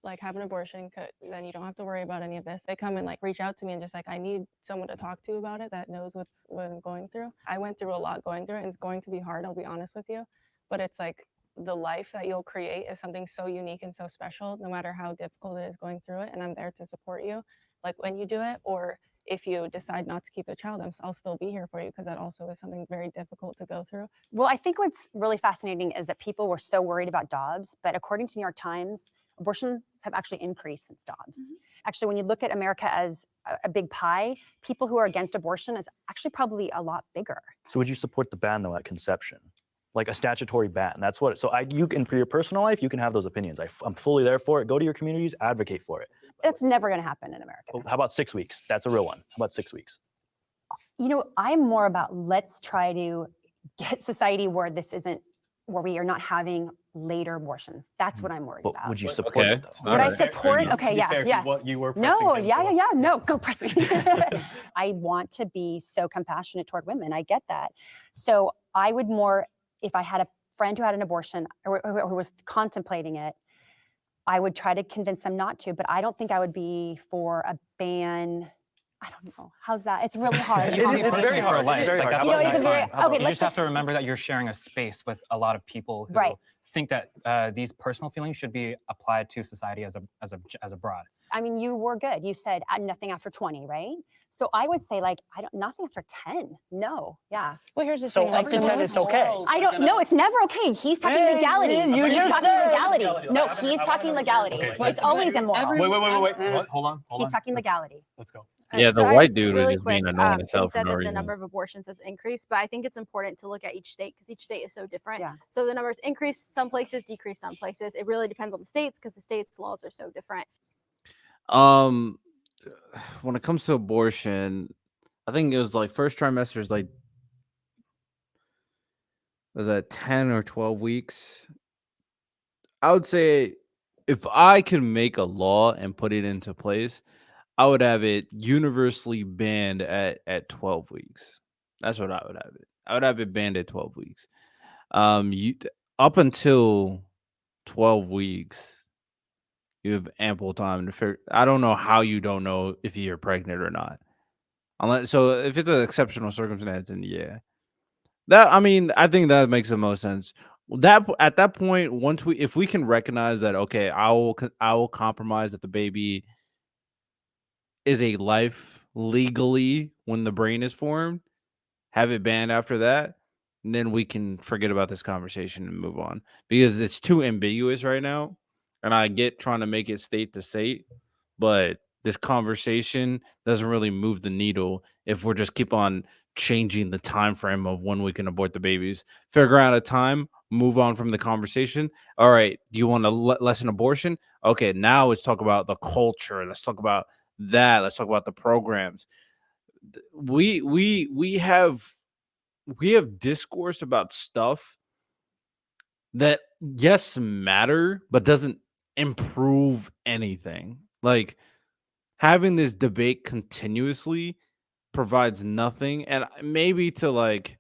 like have an abortion, then you don't have to worry about any of this. They come and like reach out to me and just like, I need someone to talk to about it that knows what I'm going through. I went through a lot going through it, and it's going to be hard, I'll be honest with you. But it's like the life that you'll create is something so unique and so special, no matter how difficult it is going through it. And I'm there to support you, like when you do it, or if you decide not to keep a child, I'll still be here for you, because that also is something very difficult to go through. Well, I think what's really fascinating is that people were so worried about Dobbs, but according to New York Times, abortions have actually increased since Dobbs. Actually, when you look at America as a big pie, people who are against abortion is actually probably a lot bigger. So would you support the ban though at conception? Like a statutory ban. That's what. So you can, for your personal life, you can have those opinions. I'm fully there for it. Go to your communities, advocate for it. That's never going to happen in America. How about 6 weeks? That's a real one. How about 6 weeks? I'm more about let's try to get society where we are not having later abortions. That's what I'm worried But about. would you Okay. support it though? Would I Alright. support? Okay, yeah. What you were No, pressing him for. yeah. No, go press me. I want to be so compassionate toward women. I get that. So I would more, if I had a friend who had an abortion or who was contemplating it, I would try to convince them not to, but I don't think I would be for a ban. I don't know. How's that? It's really hard. It's very hard. Pro-life. It's very Like, hard. that's You know, what it's a I very- find. okay, You let's just have to just- remember that you're sharing a space with a lot of people who Right. think that these personal feelings should be applied to society as a broad. I mean, you were good. You said nothing after 20, right? So I would say like, nothing after 10. No, yeah. Well, here's the So thing. Like, up to the 10 most- is okay. I don't know. It's never okay. He's talking Hey, legality. you He's just talking said legality. legality. No, I wanna- he's I talking wanna- legality. Okay, so It's always immoral. Wait. Hold on. He's talking legality. Let's go. Yeah, the I white just dude was really just being quick, annoying so himself you for said no that the reason. number of abortions has increased, but I think it's important to look at each state because each state is so different. Yeah. So the numbers increase some places, decrease some places. It really depends on the states because the states' laws are so different. When it comes to abortion, I think it was like first trimester is like, was that 10 or 12 weeks? I would say if I could make a law and put it into place, I would have it universally banned at 12 weeks. That's what I would have it. I would have it banned at 12 weeks. Up until 12 weeks, you have ample time to figure. I don't know how you don't know if you're pregnant or not. So if it's an exceptional circumstance, then yeah. I think that makes the most sense. At that point, if we can recognize that, okay, I will compromise that the baby is a life legally when the brain is formed, have it banned after that, and then we can forget about this conversation and move on because it's too ambiguous right now. And I get trying to make it state to state, but this conversation doesn't really move the needle if we're just keep on changing the time frame of when we can abort the babies. Figure out a time, move on from the conversation. All right, do you want to lessen abortion? Okay, now let's talk about the culture. Let's talk about that. Let's talk about the programs. We have discourse about stuff that yes matter but doesn't improve anything. Like having this debate continuously provides nothing, and maybe to like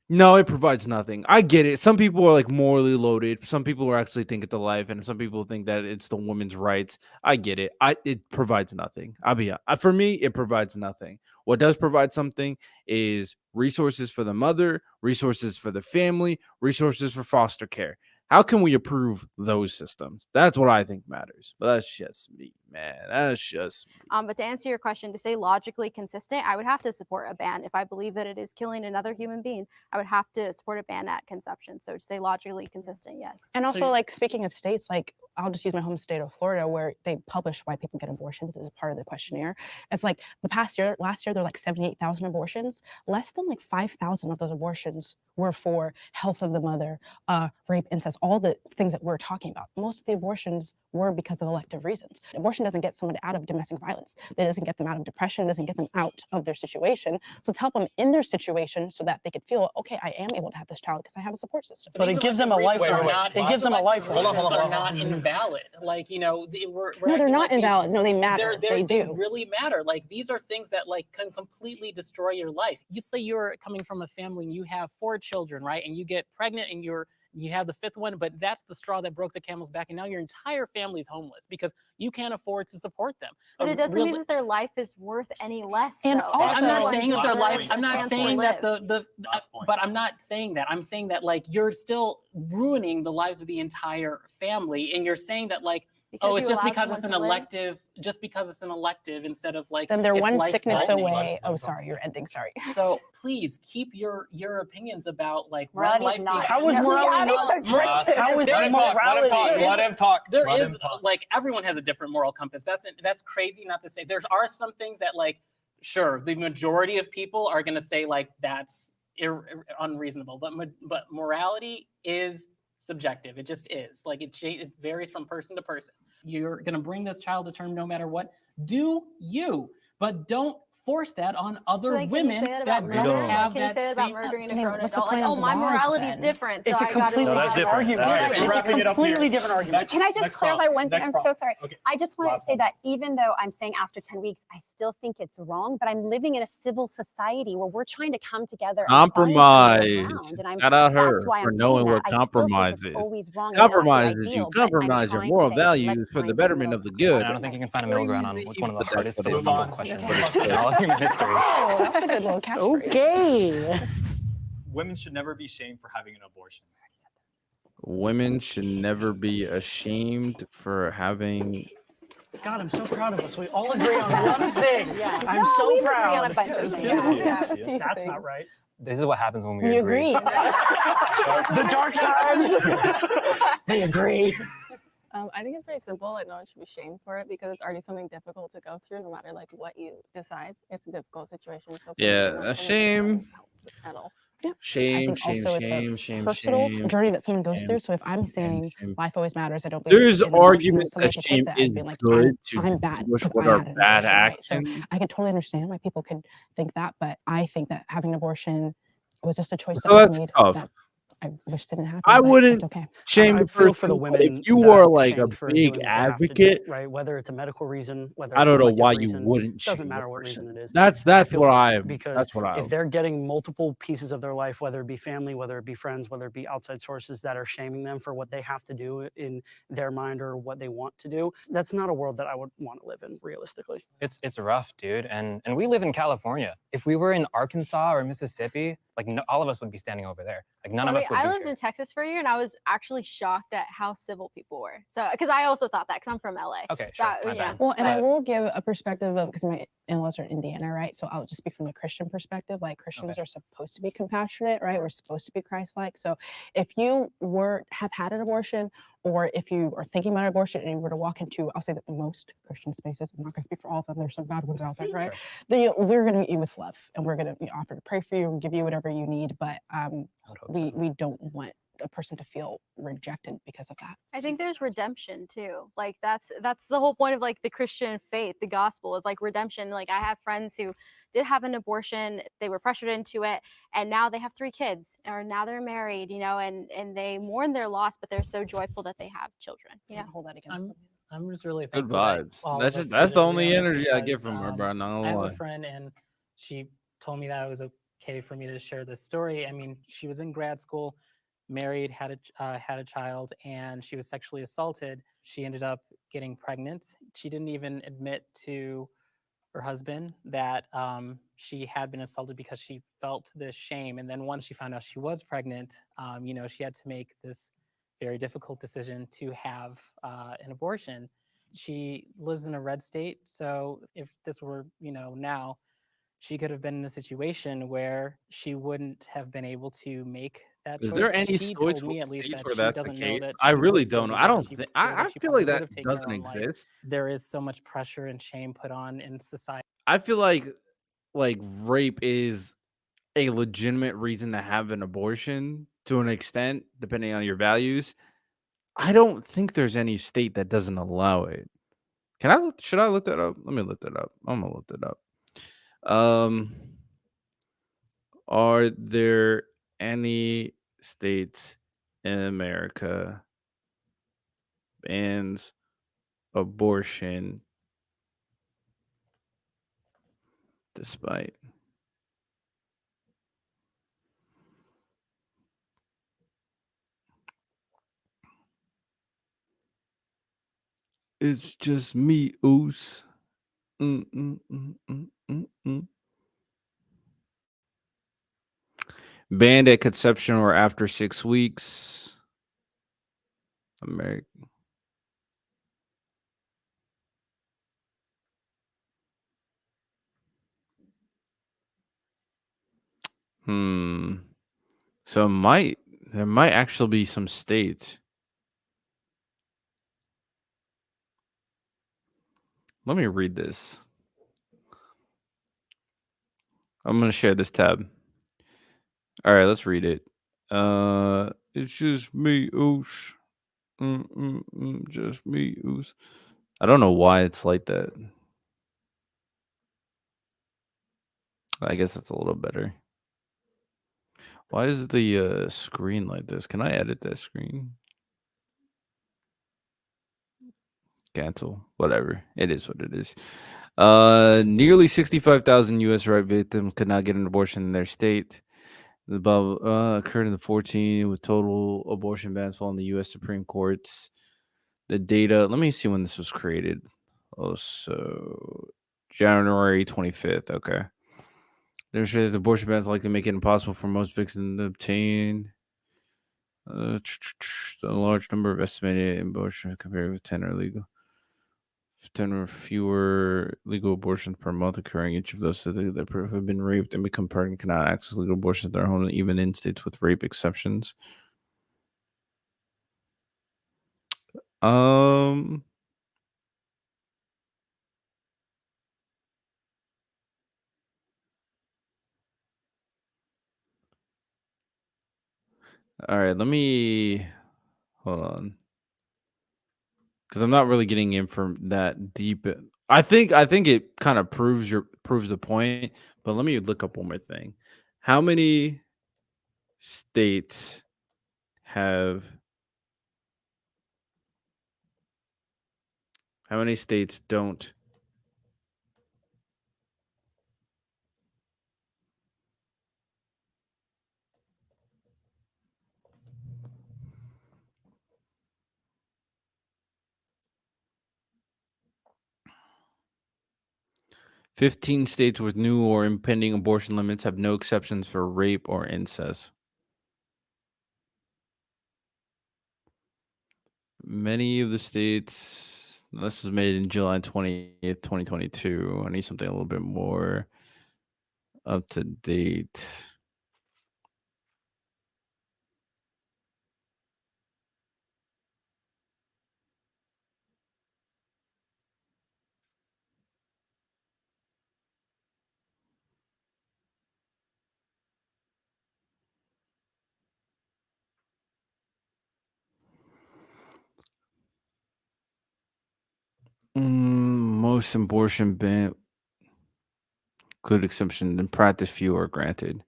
no, it provides nothing. I get it. Some people are like morally loaded. Some people are actually think it's the life, and some people think that it's the woman's rights. I get it. It provides nothing. For me, it provides nothing. What does provide something is resources for the mother, resources for the family, resources for foster care. How can we approve those systems? That's what I think matters. But that's just me, man. That's just me. But to answer your question, to stay logically consistent, I would have to support a ban. If I believe that it is killing another human being, I would have to support a ban at conception. So to stay logically consistent, yes. And also, like, speaking of states, like, I'll just use my home state of Florida, where they publish why people get abortions as a part of the questionnaire. If like last year, there were like 78,000 abortions. Less than like 5,000 of those abortions were for health of the mother, rape, incest, all the things that we're talking about. Most of the abortions were because of elective reasons. Abortion doesn't get someone out of domestic violence. It doesn't get them out of depression. It doesn't get them out of their situation. So it's help them in their situation so that they could feel, okay, I am able to have this child because I have a support system. But it gives them a lifeline. It gives them a lifeline. Hold on. Are not invalid. Like, you know, no, they're not invalid. No, they matter. They do. Really matter. Like, these are things that like can completely destroy your life. You say you're coming from a family and you have 4 children, right? And you get pregnant and you have the 5th one, but that's the straw that broke the camel's back, and now your entire family's homeless because you can't afford to support them. But it doesn't mean that their life is worth any less. And though. also, I'm not saying that their life. I'm a not chance to saying that live. but I'm not saying that. I'm saying that like you're still ruining the lives of the entire family, and you're saying that like. Because it's you just allow because it's an someone to live? elective. Just because it's an elective instead of like. then they're it's one sickness life-threatening. away. Oh, sorry, you're ending. Sorry. So please keep your opinions about like Morality's life not. How is morality Morality's so not? tricky. How is Let him talk. morality? Let him talk. There Let is him talk. like everyone has a different moral compass. That's crazy not to say. There are some things that like sure the majority of people are gonna say like that's unreasonable, but morality is subjective. It just is. Like it varies from person to person. You're gonna bring this child to term no matter what. Do you? But don't force that on other So, like, women can you say that about don't murder? have Can you that say that about same. murdering a Then grown what's the adult? Like, point oh, of my laws morality's then? different, so It's a I gotta completely live different my life. argument. All right, Right. we're It's a wrapping it up completely here. different argument. Can I just Next clarify prompt. one thing? Next I'm prompt. so sorry. Okay. I just want to Last say one. that even though I'm saying after 10 weeks, I still think it's wrong, but I'm living in a civil society where we're trying to come together and find some middle Compromise. ground. And Shout out that's her why for I'm saying knowing that. what I still think compromise it's is. always wrong and not the Compromise is you ideal, but I'm compromise your trying moral to say, values let's for the find some betterment middle of the ground. good. And I don't think you can find a middle ground on one of the hardest Move philosophical on. questions Move in on. all human history. Oh, that was a good little catchphrase. Okay. Women should never be shamed for having an abortion. Women should never be ashamed for having. God, I'm so proud of us. We all agree on one thing. Yeah. I'm No, so we agree proud. on a bunch of Just things. kidding. Yeah. That's not right. This is what happens when We we agree. The dark times. They agree. I think it's pretty simple. Like, no one should be shamed for it because it's already something difficult to go through, no matter like what you decide. It's a difficult situation. So people Yeah, should not a feel shame. at all. Yeah. I Shame, think shame, also it's shame, a shame, personal shame, journey that someone goes shame, through. So if I'm saying shame. life always matters, I don't believe There's in abortion, then arguments somebody that could shame take that as is being like good to I'm bad distinguish because what I are had an bad abortion, right? So actions. I can totally understand why people could think that, but I think that having an abortion was just a choice that So was that's made tough. that I wish didn't happen. I but wouldn't it's okay. shame I the feel for the person, but if women you that are like a shamed for big doing what they have to do, advocate, right? Whether it's a medical reason, whether I it's don't an know elective why you reason, wouldn't doesn't shame matter the what reason person. it is. That's I what feel for I them because that's what I if they're getting multiple pieces of their life, whether it be family, whether it be friends, whether it be outside sources that are shaming them for what they have to do in their mind or what they want to do, that's not a world that I would want to live in realistically. It's rough, dude. And we live in California. If we were in Arkansas or Mississippi, like all of us would be standing over there. Like none of us would I be lived here. in Texas for a year, and I was actually shocked at how civil people were. So, because I also thought that, because I'm from LA. Okay, sure, That, my you know, bad. Well, and I But will give a perspective of, because my in-laws are in Indiana, right? So I'll just speak from the Christian perspective. Like Christians Okay. are supposed to be compassionate, right? We're supposed to be Christ-like. So if you have had an abortion, or if you are thinking about abortion and you were to walk into, I'll say that most Christian spaces, I'm not going to speak for all of them, there's some bad ones out there, right? Sure. Then we're going to meet you with love, and we're going to offer to pray for you and give you whatever you need. But I would hope so. we don't want a person to feel rejected because of that. I think there's redemption too. Like that's the whole point of like the Christian faith, the gospel is like redemption. Like I have friends who did have an abortion, they were pressured into it, and now they have 3 kids, or now they're married, you know, and they mourn their loss, but they're so joyful that they have children. You know, Can't hold that against I'm them. I'm just really Good thankful that vibes. all That's of just us that's did the agree only on this energy I get because from her, bro. Not gonna I have lie. a friend and she told me that it was okay for me to share this story. I mean, she was in grad school, married, had a child, and she was sexually assaulted. She ended up getting pregnant. She didn't even admit to her husband that she had been assaulted because she felt this shame. And then once she found out she was pregnant, you know, she had to make this very difficult decision to have an abortion. She lives in a red state, so if this were, you know, now, she could have been in a situation where she wouldn't have been able to make that Is choice. there But any she states told me at least states that where she that's the doesn't know case? that I she really would still don't know. do I that, and don't she think feels I like she feel like probably would that have taken her doesn't own life. exist. There is so much pressure and shame put on in society. I feel like rape is a legitimate reason to have an abortion to an extent, depending on your values. I don't think there's any state that doesn't allow it. Should I look that up? Let me look that up. I'm gonna look that up. Um, are there any states in America bans abortion despite? It's just me, Oos. Mm, mm, mm, mm, mm, mm. Banned at conception or after 6 weeks. American. Hmm. So there might actually be some states. Let me read this. I'm gonna share this tab. All right, let's read it. It's just me, Oos. Just me, Oos. I don't know why it's like that. I guess it's a little better. Why is the screen like this? Can I edit that screen? Cancel. Whatever. It is what it is. Nearly 65,000 U.S. rape victims could not get an abortion in their state. The above occurred in the 14 with total abortion bans falling in the U.S. Supreme Courts. The data. Let me see when this was created. Oh, so January 25th. Okay. Demonstrated that abortion bans likely make it impossible for most victims to obtain a large number of estimated abortions compared with 10 or legal. 10 or fewer legal abortions per month occurring. Each of those that have been raped and become pregnant cannot access legal abortions in their home, even in states with rape exceptions. Um. All right. Let me hold on because I'm not really getting in from that deep. I think it kind of proves the point. But let me look up one more thing. How many states have? How many states don't? 15 states with new or impending abortion limits have no exceptions for rape or incest. Many of the states. This was made in July 20th, 2022. I need something a little bit more up to date. Most abortion ban include exception in practice. Few are granted.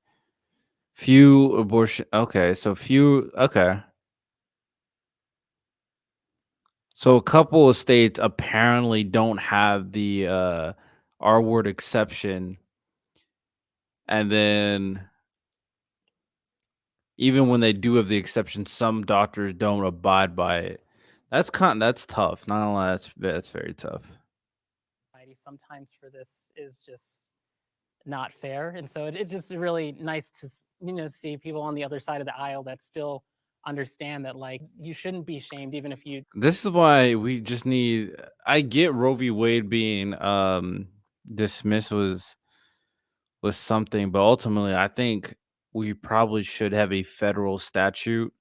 Few abortion. Okay, so few. Okay, so a couple of states apparently don't have the R word exception, and then even when they do have the exception, some doctors don't abide by it. That's tough. Not gonna lie, that's very tough. Sometimes for this is just not fair, and so it's just really nice to see people on the other side of the aisle that still understand that like you shouldn't be shamed even if you. This is why we just need. I get Roe v. Wade being dismissed was something, but ultimately, I think we probably should have a federal statute,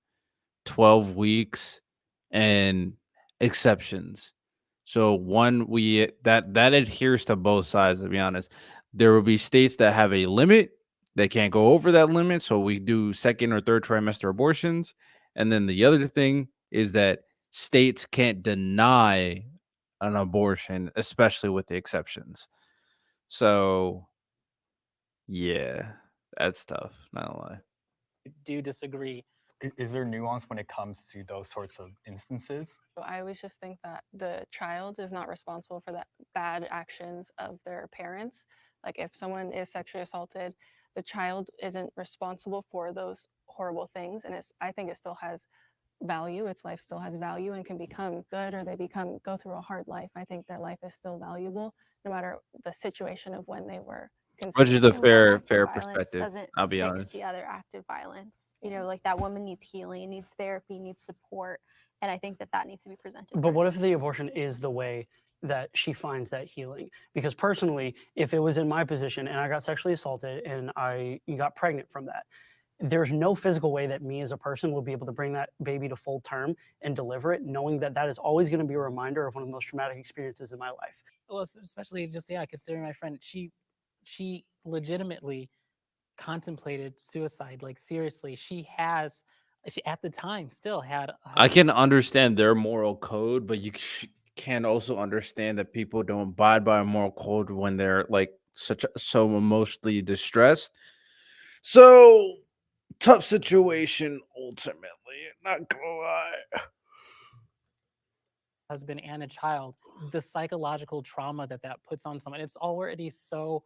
12 weeks, and exceptions. So one we that adheres to both sides, to be honest. There will be states that have a limit. They can't go over that limit. So we do second or third trimester abortions. And then the other thing is that states can't deny an abortion, especially with the exceptions. So yeah, that's tough. Not gonna lie. Do disagree. Is there nuance when it comes to those sorts of instances? I always just think that the child is not responsible for the bad actions of their parents. Like if someone is sexually assaulted, the child isn't responsible for those horrible things, and I think it still has value. Its life still has value and can become good, or they go through a hard life. I think their life is still valuable, no matter the situation of when they were Which is conceived. a And one fair act of fair violence perspective. doesn't I'll be fix honest. the other act of violence. Like that woman needs healing, needs therapy, needs support, and I think that needs to be presented. But what if first. the abortion is the way that she finds that healing? Because personally, if it was in my position and I got sexually assaulted and I got pregnant from that, there's no physical way that me as a person will be able to bring that baby to full term and deliver it, knowing that that is always going to be a reminder of one of the most traumatic experiences in my life. Well, especially just considering my friend, she legitimately contemplated suicide. Like seriously, she at the time still had. I can understand their moral code, but you can also understand that people don't abide by a moral code when they're like so emotionally distressed. So tough situation ultimately. Not gonna lie. Husband and a child, the psychological trauma that puts on someone, it's already so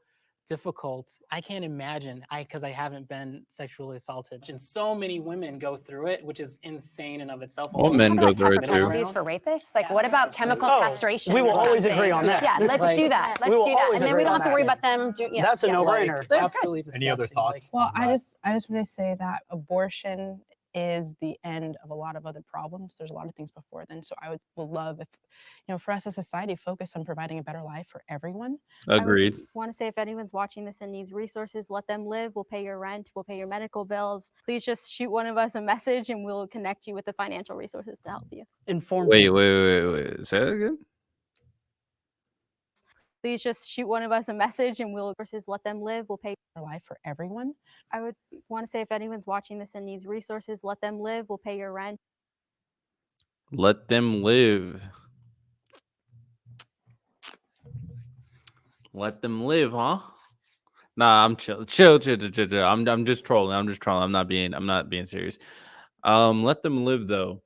difficult. I can't imagine, because I haven't been sexually assaulted, and so many women go through it, which is insane in of itself. Well, Can we men talk go about through tougher it too. penalties for rapists? Like, what about chemical castration? We will or always something? agree on that. Yeah, let's Like, do that. we Let's will do that, always and then we agree don't on have to worry that. about them. That's a no-brainer. Like, absolutely Any other disgusting. thoughts? Well, I just want to say that abortion is the end of a lot of other problems. There's a lot of things before then. So I would love if, for us as a society, focus on providing a better life for everyone. Agreed. I want to say if anyone's watching this and needs resources, let them live. We'll pay your rent. We'll pay your medical bills. Please just shoot one of us a message and we'll connect you with the financial resources to help you. Inform Wait, people. wait. Say that again. Please just shoot one of us a message and we'll let them live. We'll pay Our life for everyone. I would want to say if anyone's watching this and needs resources, let them live. We'll pay your rent. Let them live. Let them live, huh? Nah, I'm chill. I'm just trolling. I'm not being serious. Let them live though.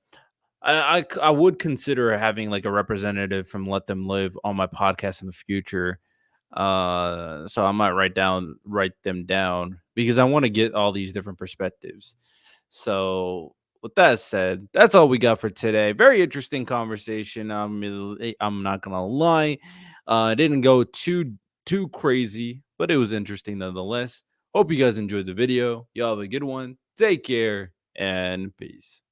I would consider having like a representative from Let Them Live on my podcast in the future. So I might write them down because I want to get all these different perspectives. So with that said, that's all we got for today. Very interesting conversation. I'm not gonna lie, it didn't go too crazy, but it was interesting nonetheless. Hope you guys enjoyed the video. Y'all have a good one. Take care and peace.